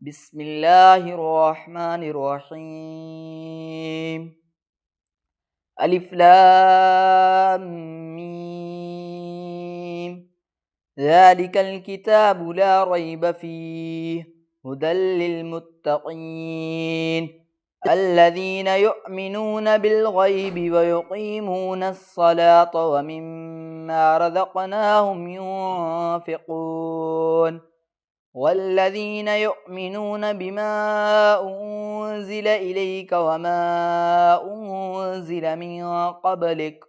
بسم الله الرحمن الرحيم. ألف لام ميم. ذلك الكتاب لا ريب فيه هدى للمتقين الذين يؤمنون بالغيب ويقيمون الصلاة ومما رزقناهم ينفقون والذين يؤمنون بما أنزل إليك وما أنزل من قبلك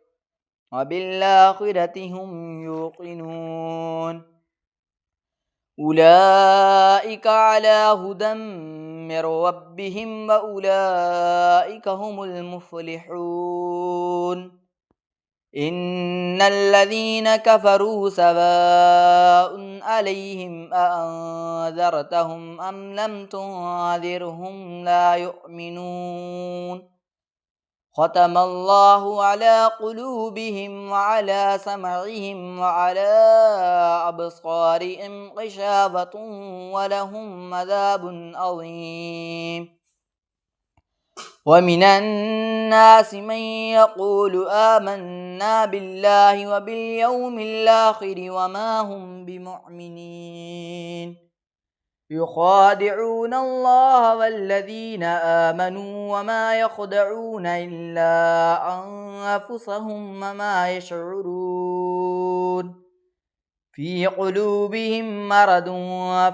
وبالآخرة هم يوقنون أولئك على هدى من ربهم وأولئك هم المفلحون إن الذين كفروا سواء عليهم أأنذرتهم أم لم تنذرهم لا يؤمنون ختم الله على قلوبهم وعلى سمعهم وعلى أبصارهم غشاوة ولهم عذاب عظيم ومن الناس من يقول آمنا بالله وباليوم الآخر وما هم بمؤمنين يخادعون الله والذين آمنوا وما يخدعون إلا أنفسهم وما يشعرون في قلوبهم مرض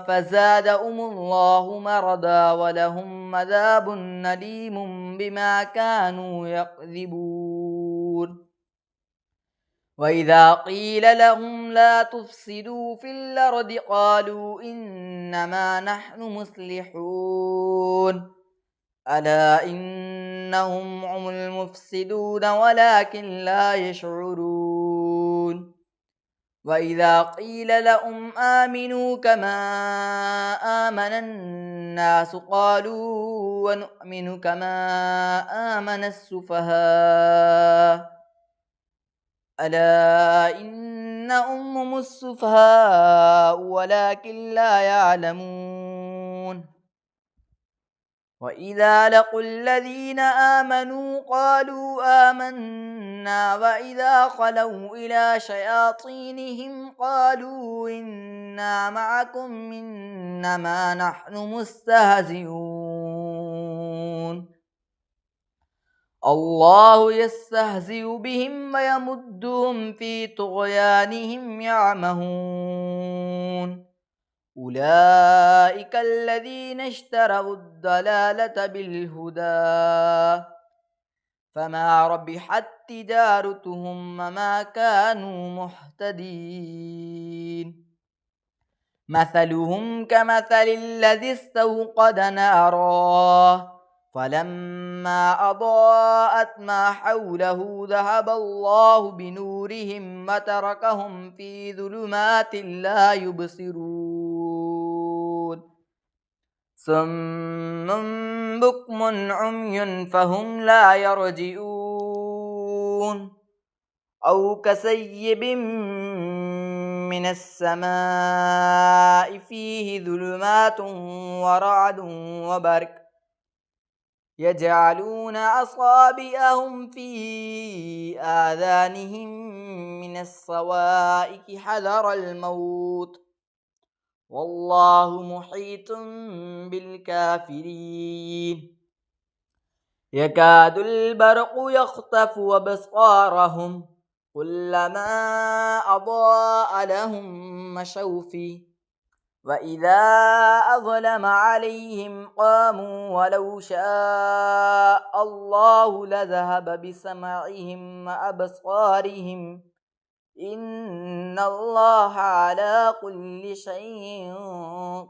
فزادهم الله مرضا ولهم عذاب أليم بما كانوا يكذبون وإذا قيل لهم لا تفسدوا في الأرض قالوا إنما نحن مصلحون ألا إنهم هم المفسدون ولكن لا يشعرون وإذا قيل لهم آمنوا كما آمن الناس قالوا ونؤمن كما آمن السفهاء ألا إنهم هم السفهاء ولكن لا يعلمون وإذا لقوا الذين آمنوا قالوا آمنا وإذا خلوا إلى شياطينهم قالوا إنا معكم إنما نحن مستهزئون الله يستهزئ بهم ويمدهم في طغيانهم يعمهون أولئك الذين اشتروا الضلالة بالهدى فما ربحت تجارتهم وما كانوا مهتدين مثلهم كمثل الذي استوقد نارا فلما أضاءت ما حوله ذهب الله بنورهم وتركهم في ظلمات لا يبصرون صم بكم عمي فهم لا يرجعون أو كسيب من السماء فيه ظلمات ورعد وبرق يجعلون أصابعهم في آذانهم من الصواعق حذر الموت والله محيط بالكافرين يكاد البرق يخطف أبصارهم كلما أضاء لهم مشوا فيه وإذا أظلم عليهم قاموا ولو شاء الله لذهب بسمعهم وأبصارهم إن الله على كل شيء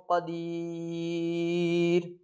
قدير